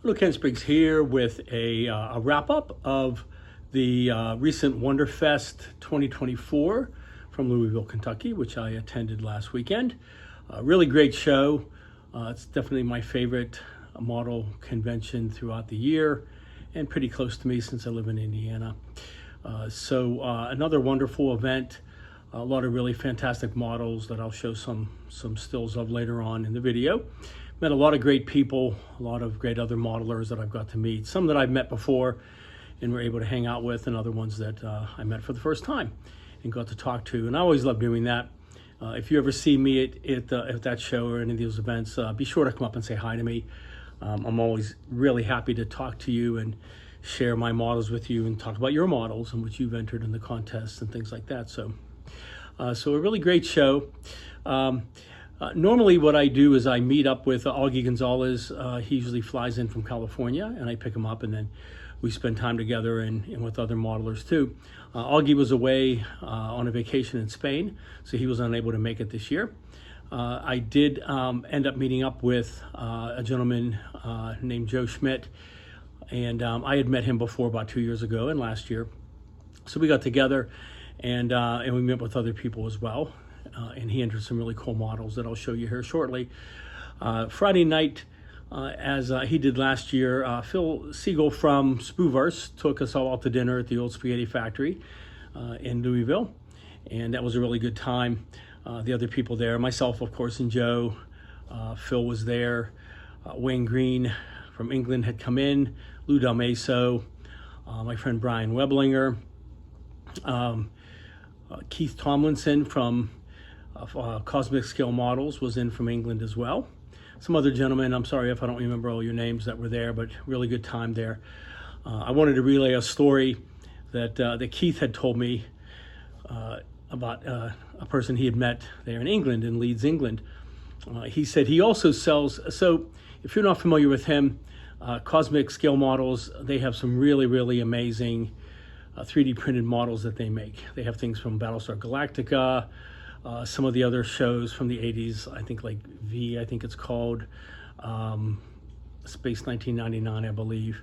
Hello, Ken Spriggs here with a wrap-up of the recent Wonderfest 2024 from Louisville, Kentucky, which I attended last weekend. Really great show. It's definitely my favorite model convention throughout the year and pretty close to me since I live in Indiana. Another wonderful event. A lot of really fantastic models that I'll show some stills of later on in the video. Met a lot of great people, a lot of great other modelers that I've got to meet. Some that I've met before and were able to hang out with, and other ones that I met for the first time and got to talk to. And I always love doing that. If you ever see me at that show or any of those events, be sure to come up and say hi to me. I'm always really happy to talk to you and share my models with you and talk about your models and what you've entered in the contests and things like that. So a really great show. Normally what I do is I meet up with Augie Gonzalez. He usually flies in from California, and I pick him up, and then we spend time together and with other modelers too. Augie was away on a vacation in Spain, so he was unable to make it this year. I did end up meeting up with a gentleman named Joe Schmidt, and I had met him before about 2 years ago and last year. So we got together and we met with other people as well. And he entered some really cool models that I'll show you here shortly. Friday night, as he did last year, Phil Siegel from Spooverse took us all out to dinner at the old spaghetti factory in Louisville. And that was a really good time. The other people there, myself, of course, and Joe. Phil was there. Wayne Green from England had come in. Lou Dalmaso, my friend Brian Weblinger. Keith Tomlinson from Cosmic Scale Models was in from England as well. Some other gentlemen, I'm sorry if I don't remember all your names that were there, but really good time there. I wanted to relay a story that Keith had told me about a person he had met there in England, in Leeds, England. He said he also sells, so if you're not familiar with him, Cosmic Scale Models, they have some really amazing 3D printed models that they make. They have things from Battlestar Galactica, some of the other shows from the 80s, I think like V, I think it's called, Space 1999, I believe.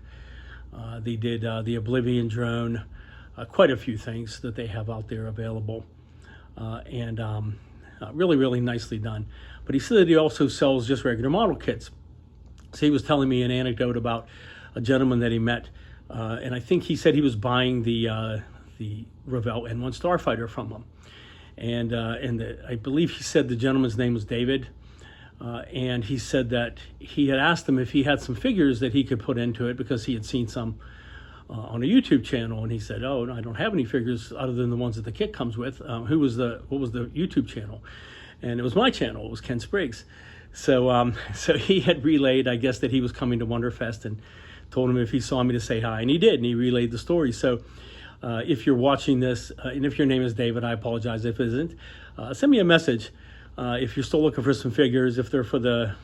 They did the Oblivion drone, quite a few things that they have out there available, and really nicely done. But he said that he also sells just regular model kits. So he was telling me an anecdote about a gentleman that he met, and I think he said he was buying the Revell N1 Starfighter from him. And I believe he said the gentleman's name was David, and he said that he had asked him if he had some figures that he could put into it because he had seen some on a YouTube channel, and he said, "Oh, no, I don't have any figures other than the ones that the kit comes with." What was the YouTube channel? And it was my channel. It was Ken Spriggs. So he had relayed, I guess, that he was coming to Wonderfest, and told him if he saw me to say hi, and he did, and he relayed the story. So. If you're watching this, and if your name is David, I apologize if it isn't, send me a message. If you're still looking for some figures, if they're for the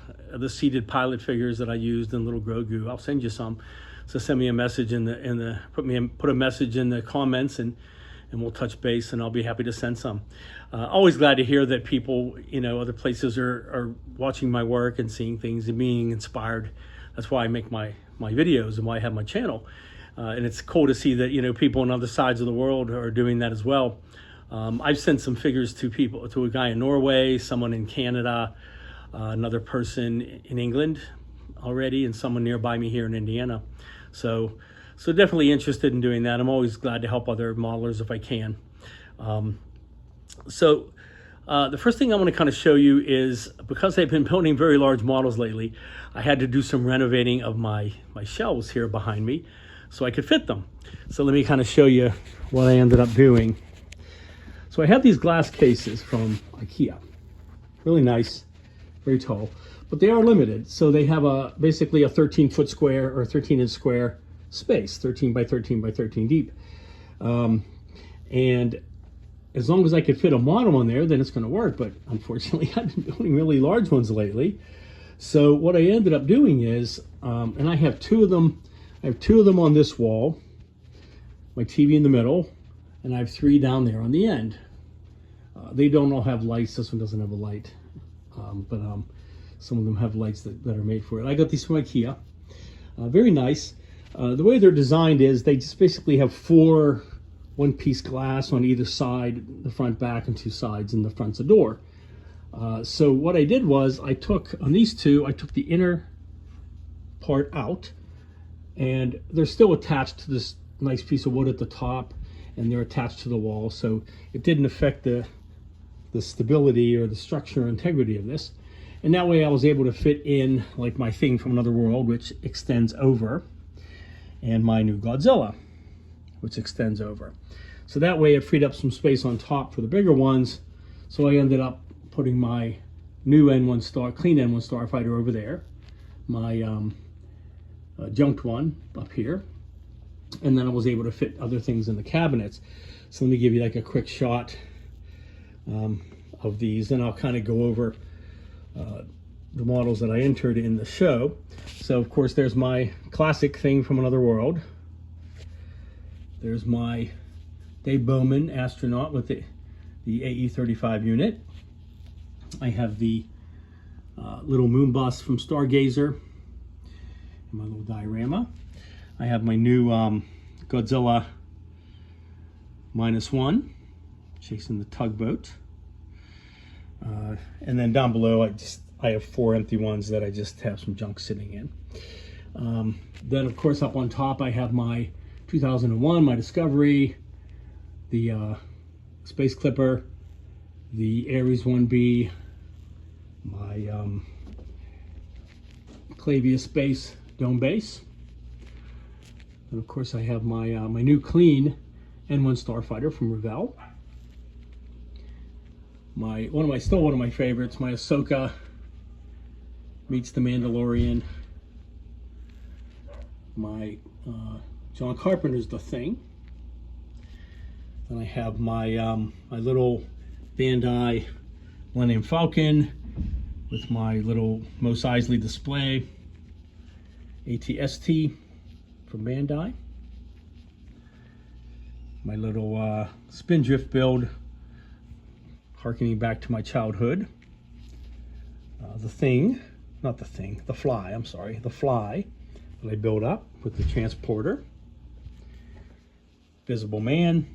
seated pilot figures that I used in Little Grogu, I'll send you some. So send me a message put a message in the comments, and we'll touch base, and I'll be happy to send some. Always glad to hear that people, other places are watching my work and seeing things and being inspired. That's why I make my videos and why I have my channel. And it's cool to see that, people on other sides of the world are doing that as well. I've sent some figures to a guy in Norway, someone in Canada, another person in England already, and someone nearby me here in Indiana. So definitely interested in doing that. I'm always glad to help other modelers if I can. The first thing I want to kind of show you is, because I've been building very large models lately, I had to do some renovating of my shelves here behind me, so I could fit them. So let me kind of show you what I ended up doing. So I have these glass cases from IKEA. Really nice, very tall, but they are limited. So they have basically a 13-foot square or 13-inch square space, 13 by 13 by 13 deep. And as long as I could fit a model in there, then it's going to work. But unfortunately, I've been building really large ones lately. So what I ended up doing is, and I have two of them. I have two of them on this wall, my TV in the middle, and I have three down there on the end. They don't all have lights. This one doesn't have a light, but some of them have lights that are made for it. I got these from IKEA. Very nice. The way they're designed is they just basically have 4 one-piece glass on either side, the front, back, and 2 sides, and the front's a door. So what I did was I took, on these 2, I took the inner part out, and they're still attached to this nice piece of wood at the top, and they're attached to the wall, so it didn't affect the stability or the structure or integrity of this. And that way I was able to fit in like my thing from another world, which extends over, and my new Godzilla, which extends over. So that way it freed up some space on top for the bigger ones. So I ended up putting my new N1 Star, clean N1 Starfighter over there, my junked one up here, and then I was able to fit other things in the cabinets. So let me give you like a quick shot of these, and I'll kind of go over the models that I entered in the show. So of course there's my classic thing from another world. There's my Dave Bowman astronaut with the AE-35 unit. I have the little moon bus from Stargazer in my little diorama. I have my new Godzilla -1 chasing the tugboat. And then down below I have 4 empty ones that I just have some junk sitting in. Then of course up on top I have my 2001, my Discovery, the Space Clipper, the Ares 1B, my Clavia Space Dome Base, and of course I have my my new clean N1 Starfighter from Ferell. Still one of my favorites, my Ahsoka meets the Mandalorian. My John Carpenter's The Thing. Then I have my my little Bandai Millennium Falcon with my little Mos Eisley display, ATST from Bandai. My little Spindrift build, harkening back to my childhood. The Fly, I'm sorry, the Fly that I built up with the transporter. Visible Man.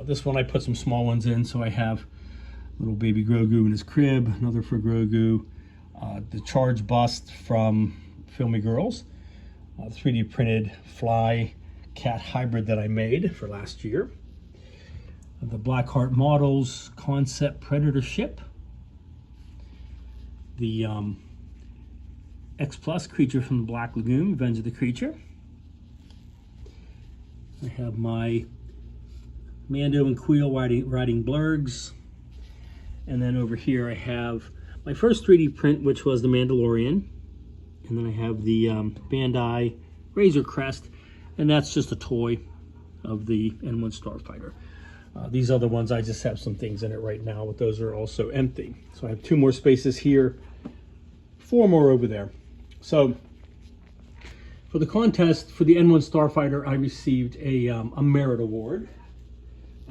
This one I put some small ones in, so I have little baby Grogu in his crib, another for Grogu, the Charge bust from Filmy Girls, 3D printed Fly Cat hybrid that I made for last year, the Blackheart Models concept Predator ship, the X Plus creature from the Black Lagoon, Revenge of the Creature. I have my Mando and Queel riding blurgs. And then over here I have my first 3D print, which was the Mandalorian. And then I have the Bandai Razor Crest, and that's just a toy of the N1 Starfighter. These other ones, I just have some things in it right now, but those are also empty. So I have 2 more spaces here, 4 more over there. So for the contest for the N1 Starfighter, I received a merit award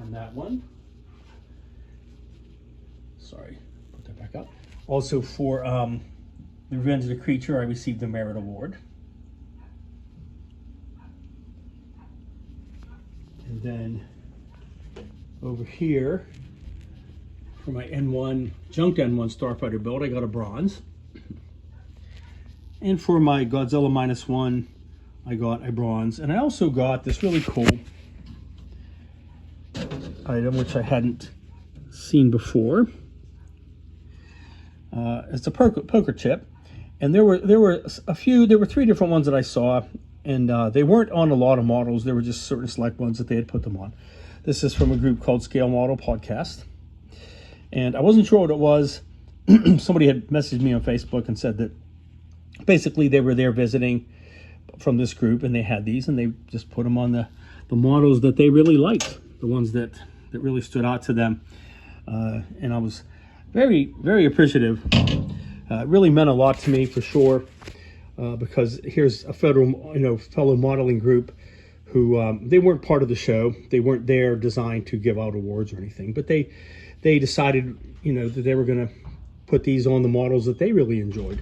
on that one. Sorry, put that back up. Also for the Revenge of the Creature, I received the merit award. And then over here, for my junked N1 Starfighter build, I got a bronze. And for my Godzilla -1, I got a bronze. And I also got this really cool item, which I hadn't seen before. It's a poker chip. And there were 3 different ones that I saw, and they weren't on a lot of models. There were just certain select ones that they had put them on. This is from a group called Scale Model Podcast. And I wasn't sure what it was. Somebody had messaged me on Facebook and said that basically they were there visiting from this group, and they had these, and they just put them on the models that they really liked, the ones that really stood out to them. And I was very, very appreciative. It really meant a lot to me, for sure, because here's a fellow modeling group who they weren't part of the show. They weren't there designed to give out awards or anything, but they decided, that they were going to put these on the models that they really enjoyed.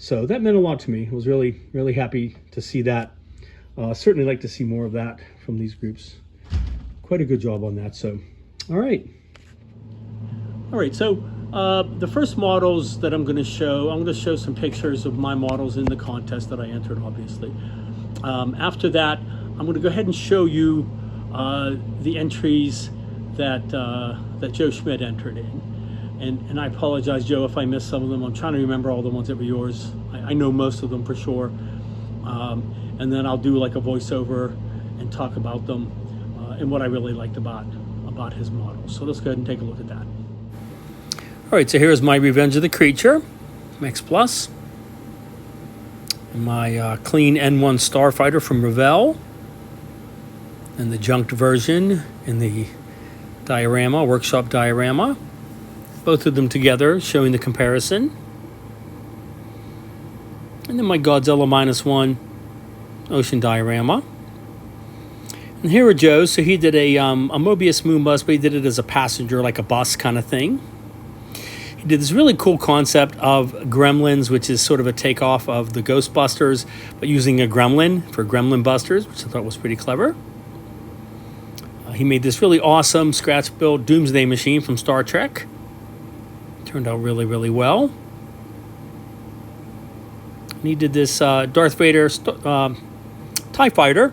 So that meant a lot to me. I was really, really happy to see that. Certainly like to see more of that from these groups. Quite a good job on that. So, all right. So the first models that I'm going to show some pictures of my models in the contest that I entered, obviously. After that, I'm going to go ahead and show you the entries that Joe Schmidt entered in. And I apologize, Joe, if I missed some of them. I'm trying to remember all the ones that were yours. I know most of them for sure. And then I'll do like a voiceover and talk about them and what I really liked about his models. So let's go ahead and take a look at that. All right, so here's my Revenge of the Creature, Max Plus. My clean N1 Starfighter from Ferell. And the junked version in the diorama, workshop diorama. Both of them together, showing the comparison. And then my Godzilla -1 ocean diorama. And here are Joe's. So he did a Mobius moon bus, but he did it as a passenger, like a bus kind of thing. He did this really cool concept of Gremlins, which is sort of a takeoff of the Ghostbusters, but using a gremlin for Gremlin Busters, which I thought was pretty clever. He made this really awesome scratch-built Doomsday machine from Star Trek. Turned out really, really well. And he did this Darth Vader TIE Fighter.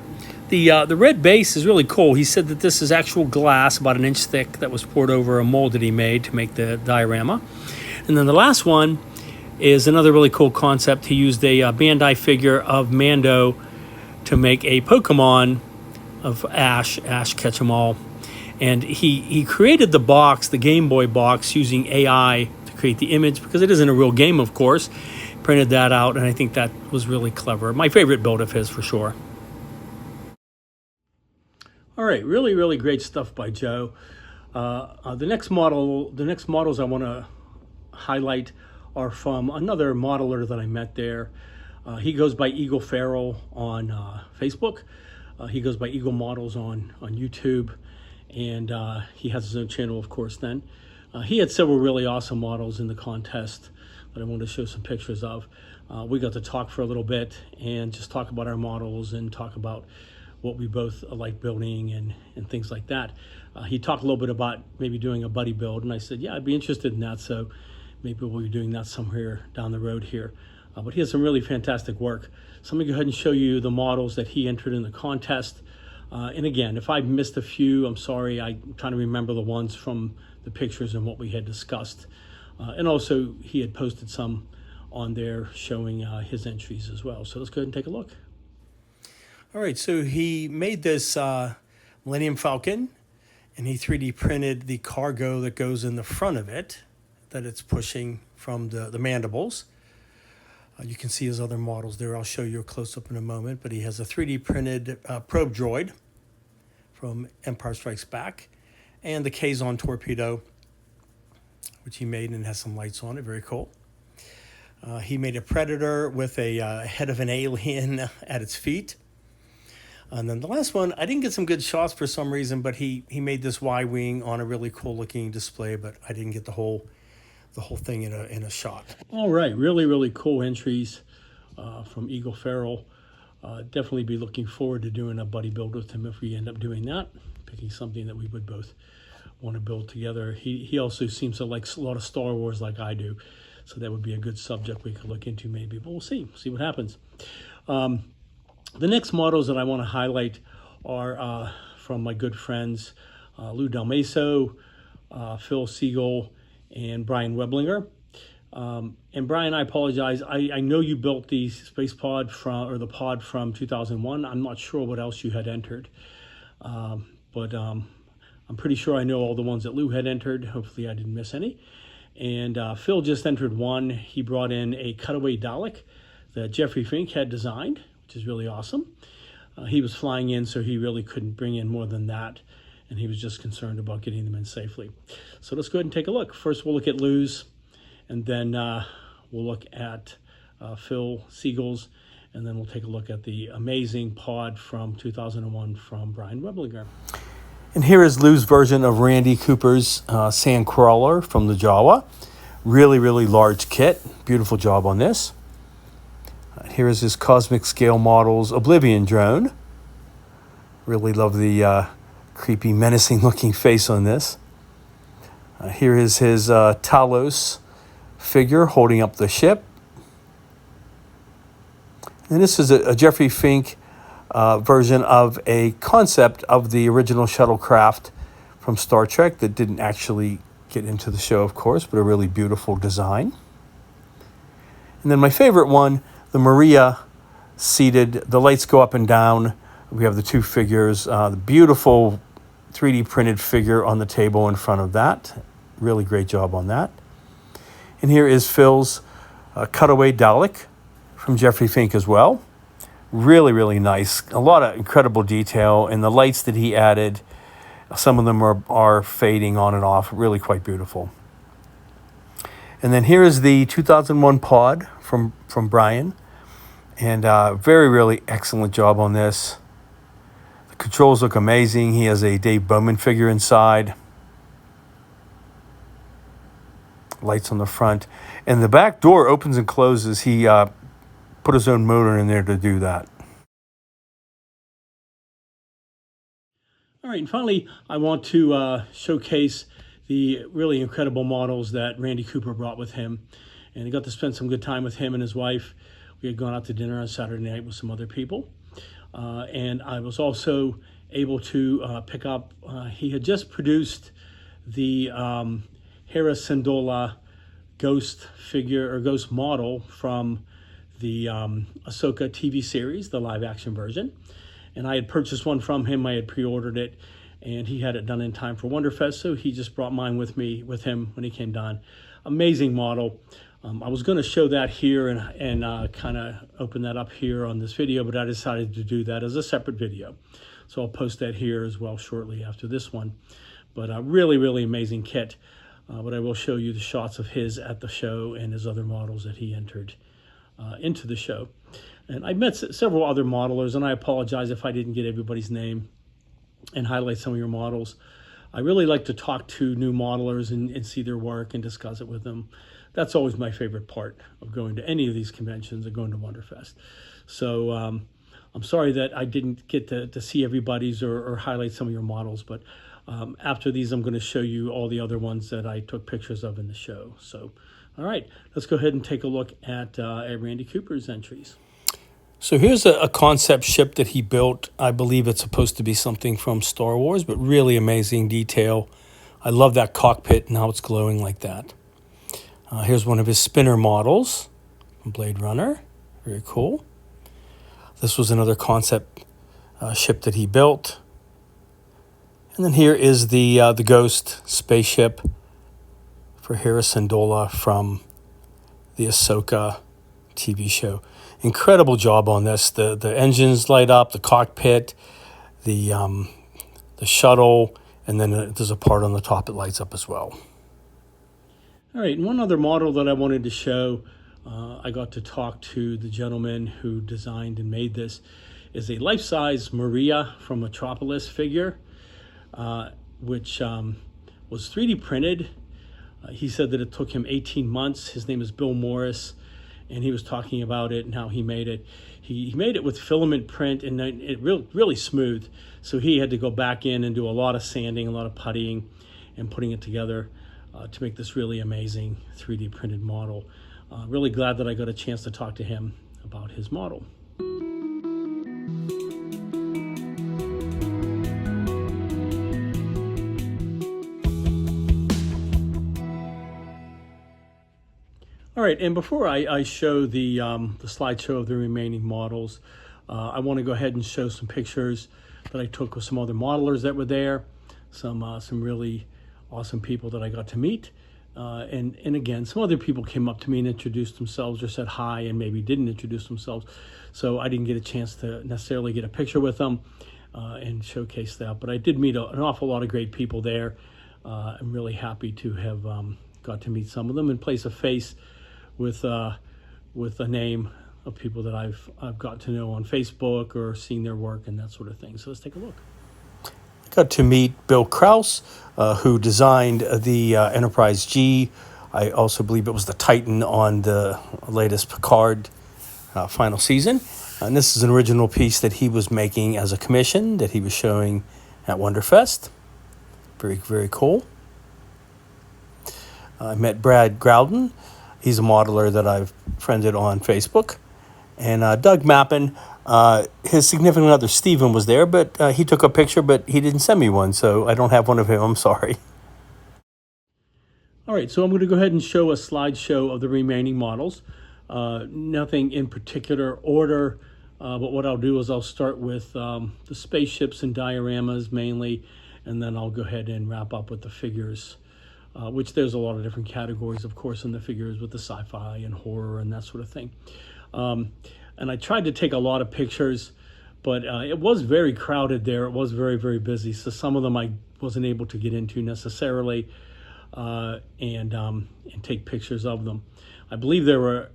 The red base is really cool. He said that this is actual glass, about an inch thick, that was poured over a mold that he made to make the diorama. And then the last one is another really cool concept. He used a Bandai figure of Mando to make a Pokemon of Ash Ketchum-All. And he created the box, the Game Boy box, using AI to create the image, because it isn't a real game, of course. Printed that out, and I think that was really clever. My favorite build of his, for sure. All right, really, really great stuff by Joe. The next models I want to highlight are from another modeler that I met there. He goes by Eagle Ferell on Facebook. He goes by Eagle Models on YouTube. And he has his own channel, of course, then. He had several really awesome models in the contest that I wanted to show some pictures of. We got to talk for a little bit and just talk about our models and talk about what we both like building and things like that. He talked a little bit about maybe doing a buddy build, and I said, yeah, I'd be interested in that, so maybe we'll be doing that somewhere down the road here. But he has some really fantastic work. So I'm going to go ahead and show you the models that he entered in the contest. And again, if I missed a few, I'm sorry. I'm trying to remember the ones from the pictures and what we had discussed. And also, he had posted some on there showing his entries as well. So let's go ahead and take a look. All right, so he made this Millennium Falcon, and he 3D printed the cargo that goes in the front of it, that it's pushing from the mandibles. You can see his other models there. I'll show you a close-up in a moment, but he has a 3D printed probe droid from Empire Strikes Back, and the Kazon torpedo, which he made and has some lights on it. Very cool. He made a Predator with a head of an alien at its feet. And then the last one, I didn't get some good shots for some reason, but he made this Y-wing on a really cool-looking display, but I didn't get the whole thing in a shot. All right, really, really cool entries from Eagle Ferell. Definitely be looking forward to doing a buddy build with him if we end up doing that, picking something that we would both want to build together. He also seems to like a lot of Star Wars like I do, so that would be a good subject we could look into maybe, but we'll see what happens. The next models that I want to highlight are from my good friends Lou Dalmaso, Phil Siegel, and Brian Weblinger. And Brian, I apologize. I know you built the space pod the pod from 2001. I'm not sure what else you had entered, but I'm pretty sure I know all the ones that Lou had entered. Hopefully I didn't miss any. And Phil just entered one. He brought in a cutaway Dalek that Jeffrey Fink had designed, which is really awesome. He was flying in, so he really couldn't bring in more than that, and he was just concerned about getting them in safely. So let's go ahead and take a look. First, we'll look at Lou's, and then we'll look at Phil Siegel's, and then we'll take a look at the amazing pod from 2001 from Brian Weblinger. And here is Lou's version of Randy Cooper's Sandcrawler from the Jawa. Really, really large kit. Beautiful job on this. Here is his Cosmic Scale Models Oblivion drone. Really love the creepy, menacing looking face on this. Here is his Talos figure holding up the ship. And this is a Jeffrey Fink version of a concept of the original Shuttlecraft from Star Trek that didn't actually get into the show, of course, but a really beautiful design. And then my favorite one, the Maria seated, the lights go up and down. We have the two figures, the beautiful 3D printed figure on the table in front of that. Really great job on that. And here is Phil's cutaway Dalek from Jeffrey Fink as well. Really, really nice. A lot of incredible detail. And the lights that he added, some of them are fading on and off. Really quite beautiful. And then here is the 2001 pod from Brian. And very, really excellent job on this. The controls look amazing. He has a Dave Bowman figure inside. Lights on the front. And the back door opens and closes. He put his own motor in there to do that. All right, and finally, I want to showcase the really incredible models that Randy Cooper brought with him. And I got to spend some good time with him and his wife. We had gone out to dinner on Saturday night with some other people. And I was also able to pick up, he had just produced the Hera Syndulla ghost figure or ghost model from the Ahsoka TV series, the live action version. And I had purchased one from him. I had pre-ordered it, and he had it done in time for Wonderfest, so he just brought mine with him when he came down. Amazing model. I was going to show that here and kind of open that up here on this video, but I decided to do that as a separate video. So I'll post that here as well shortly after this one. But a really, really amazing kit. But I will show you the shots of his at the show and his other models that he entered into the show. And I met several other modelers, and I apologize if I didn't get everybody's name and highlight some of your models. I really like to talk to new modelers and see their work and discuss it with them. That's always my favorite part of going to any of these conventions or going to Wonderfest. So I'm sorry that I didn't get to see everybody's or highlight some of your models, but after these, I'm going to show you all the other ones that I took pictures of in the show. So, all right, let's go ahead and take a look at Randy Cooper's entries. So here's a concept ship that he built. I believe it's supposed to be something from Star Wars, but really amazing detail. I love that cockpit and how it's glowing like that. Here's one of his spinner models from Blade Runner. Very cool. This was another concept ship that he built. And then here is the Ghost spaceship for Hera Syndulla from the Ahsoka TV show. Incredible job on this. The engines light up, the cockpit, the shuttle, and then there's a part on the top that lights up as well. All right, and one other model that I wanted to show, I got to talk to the gentleman who designed and made this, is a life-size Maria from Metropolis figure, which was 3D printed. He said that it took him 18 months. His name is Bill Morris, and he was talking about it and how he made it. He made it with filament print, and it really smooth. So he had to go back in and do a lot of sanding, a lot of puttying, and putting it together to make this really amazing 3D printed model. Really glad that I got a chance to talk to him about his model. All right, and before I show the slideshow of the remaining models, I want to go ahead and show some pictures that I took with some other modelers that were there, some really awesome people that I got to meet. And again, some other people came up to me and introduced themselves or said hi and maybe didn't introduce themselves. So I didn't get a chance to necessarily get a picture with them and showcase that. But I did meet an awful lot of great people there. I'm really happy to have got to meet some of them and place a face with a name of people that I've got to know on Facebook or seen their work and that sort of thing. So let's take a look. I got to meet Bill Krause, who designed the Enterprise G. I also believe it was the Titan on the latest Picard final season. And this is an original piece that he was making as a commission that he was showing at Wonderfest. Very, very cool. I met Brad Groudon. He's a modeler that I've friended on Facebook. And Doug Mappin, his significant other, Steven, was there, but he took a picture, but he didn't send me one, so I don't have one of him. I'm sorry. All right, so I'm going to go ahead and show a slideshow of the remaining models. Nothing in particular order, but what I'll do is I'll start with the spaceships and dioramas mainly, and then I'll go ahead and wrap up with the figures, which there's a lot of different categories, of course, in the figures with the sci-fi and horror and that sort of thing. And I tried to take a lot of pictures, but it was very crowded there. It was very, very busy. So some of them I wasn't able to get into necessarily and take pictures of them. I believe there were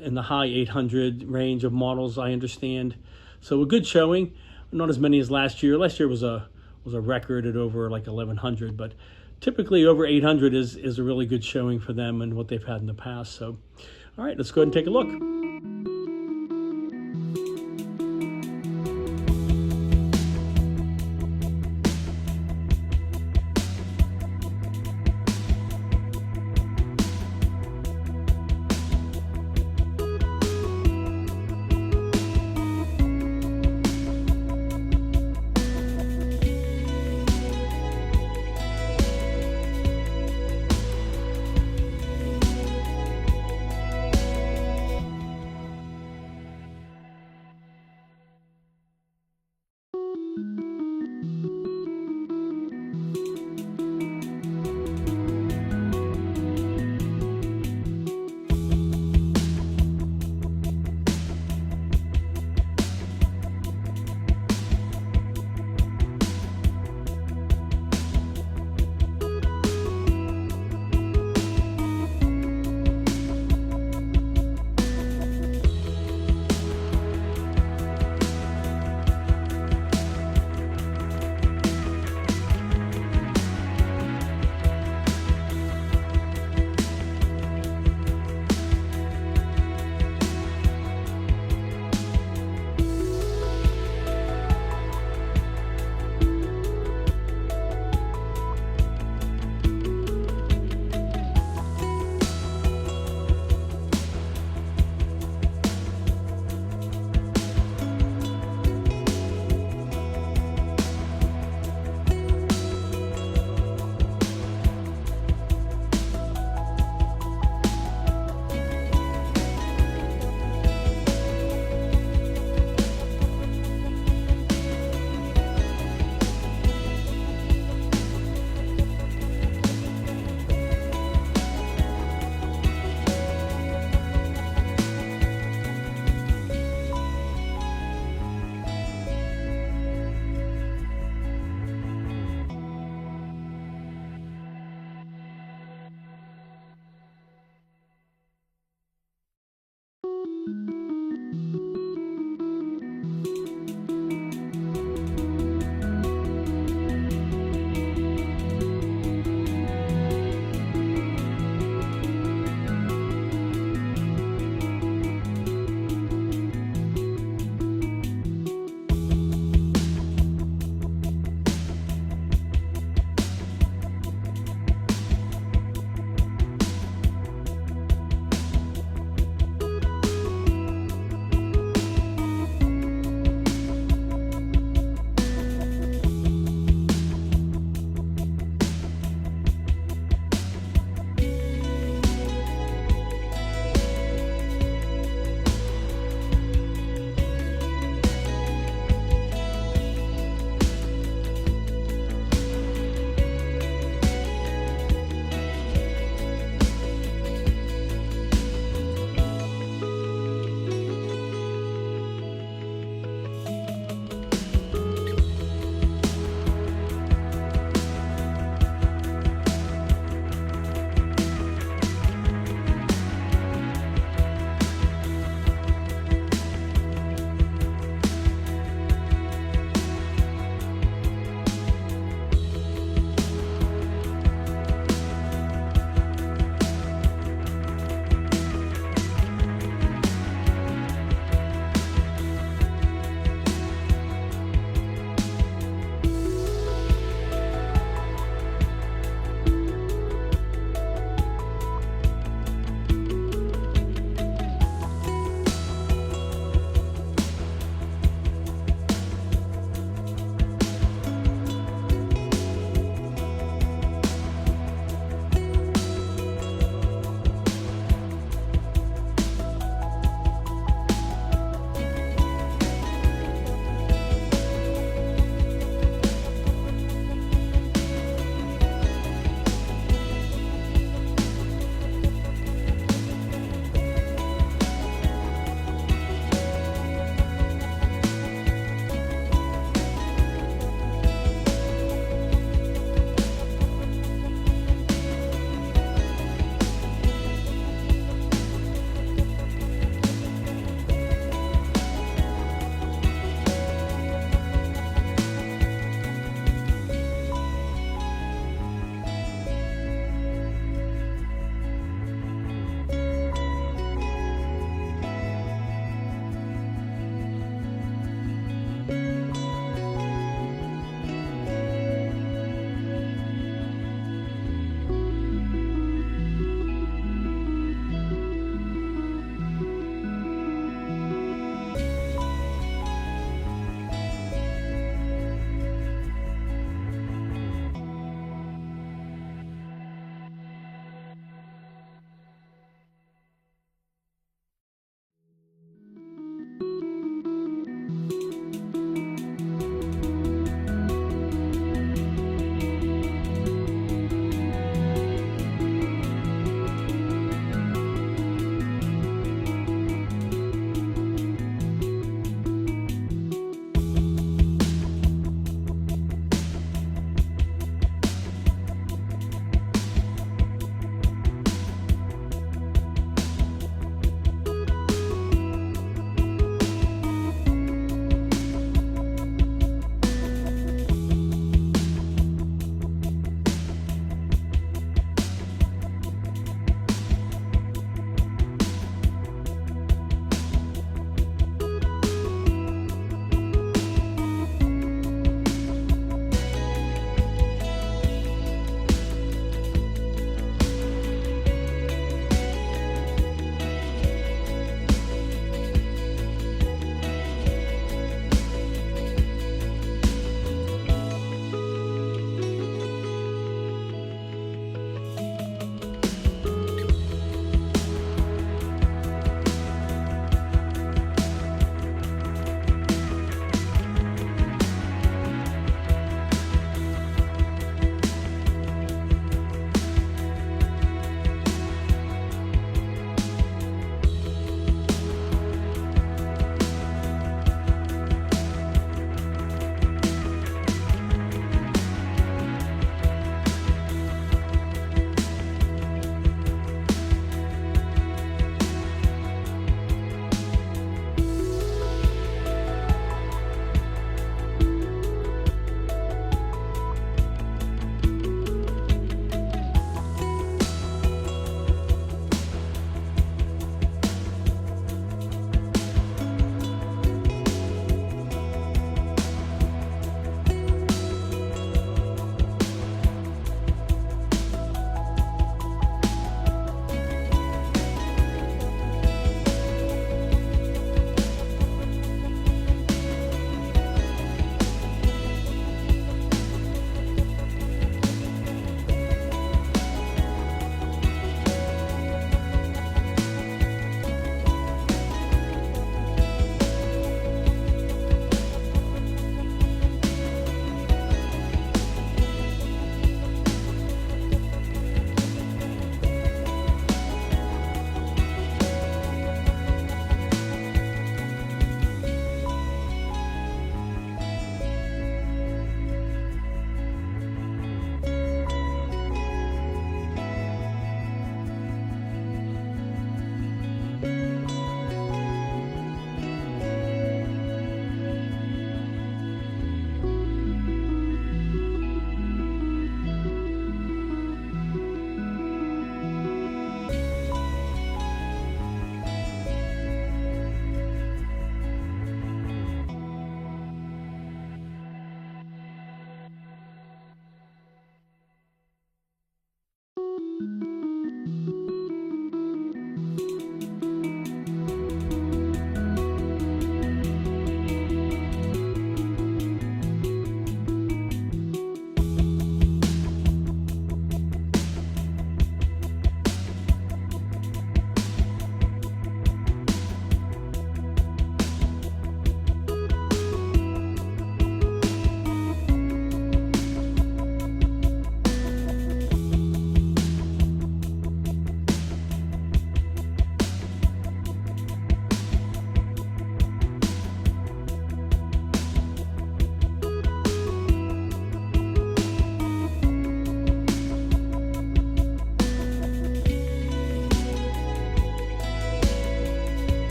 in the high 800 range of models, I understand. So a good showing, not as many as last year. Last year was a record at over like 1,100, but typically over 800 is a really good showing for them and what they've had in the past. So, all right, let's go ahead and take a look.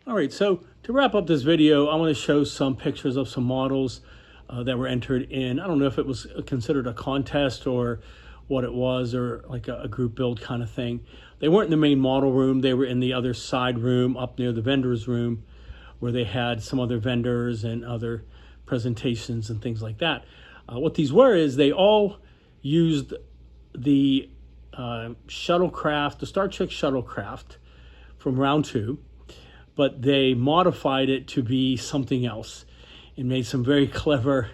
All right, so to wrap up this video, I want to show some pictures of some models that were entered in. I don't know if it was considered a contest or what it was, or like a group build kind of thing. They weren't in the main model room. They were in the other side room up near the vendors room, where they had some other vendors and other presentations and things like that. What these were is they all used the Shuttlecraft, the Star Trek Shuttlecraft from round 2, but they modified it to be something else and made some very clever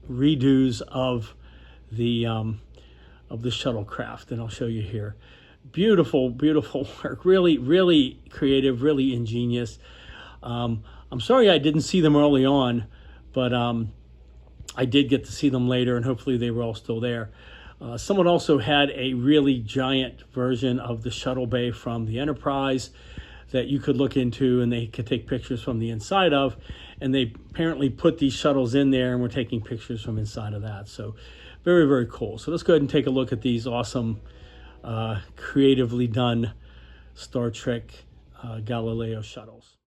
redos of the Shuttlecraft, and I'll show you here. Beautiful, beautiful work. Really, really creative, really ingenious. I'm sorry I didn't see them early on, but I did get to see them later, and hopefully they were all still there. Someone also had a really giant version of the shuttle bay from the Enterprise that you could look into, and they could take pictures from the inside of, and they apparently put these shuttles in there and were taking pictures from inside of that. So very, very cool. So let's go ahead and take a look at these awesome, creatively done Star Trek Galileo shuttles.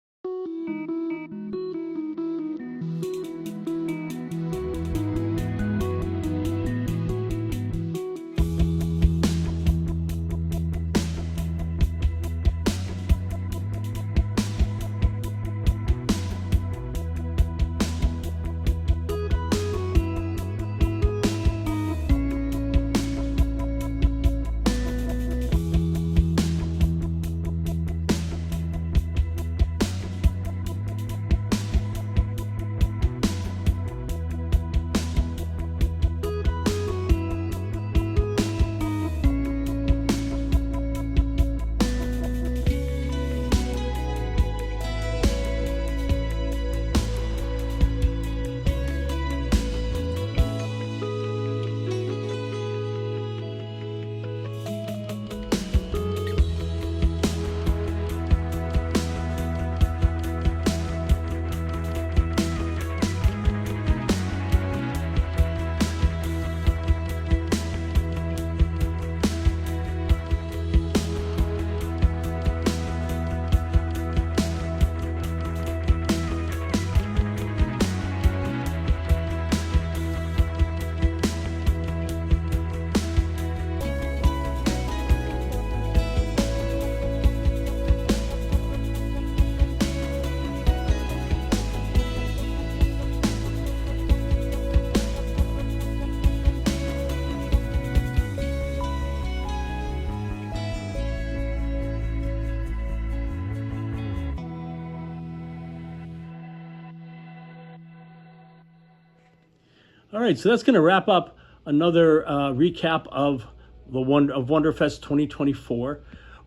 All right, so that's going to wrap up another recap of Wonderfest 2024.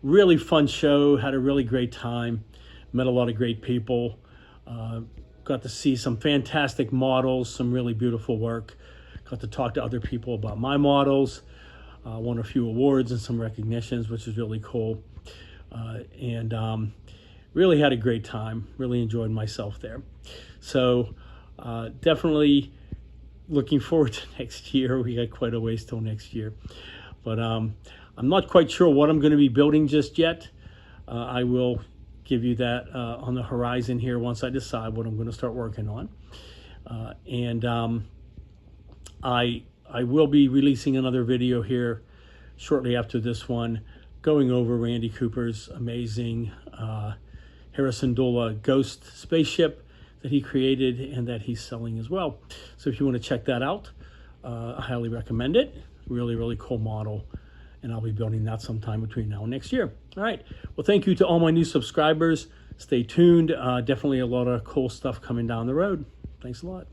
Really fun show. Had a really great time. Met a lot of great people. Got to see some fantastic models, some really beautiful work. Got to talk to other people about my models. Won a few awards and some recognitions, which is really cool. And really had a great time. Really enjoyed myself there. So definitely looking forward to next year. We got quite a ways till next year. But I'm not quite sure what I'm going to be building just yet. I will give you that on the horizon here once I decide what I'm going to start working on. I will be releasing another video here shortly after this one, going over Randy Cooper's amazing Harrison Dula Ghost spaceship that he created and that he's selling as well. So if you want to check that out, I highly recommend it. Really, really cool model. And I'll be building that sometime between now and next year. All right. Well, thank you to all my new subscribers. Stay tuned. Definitely a lot of cool stuff coming down the road. Thanks a lot.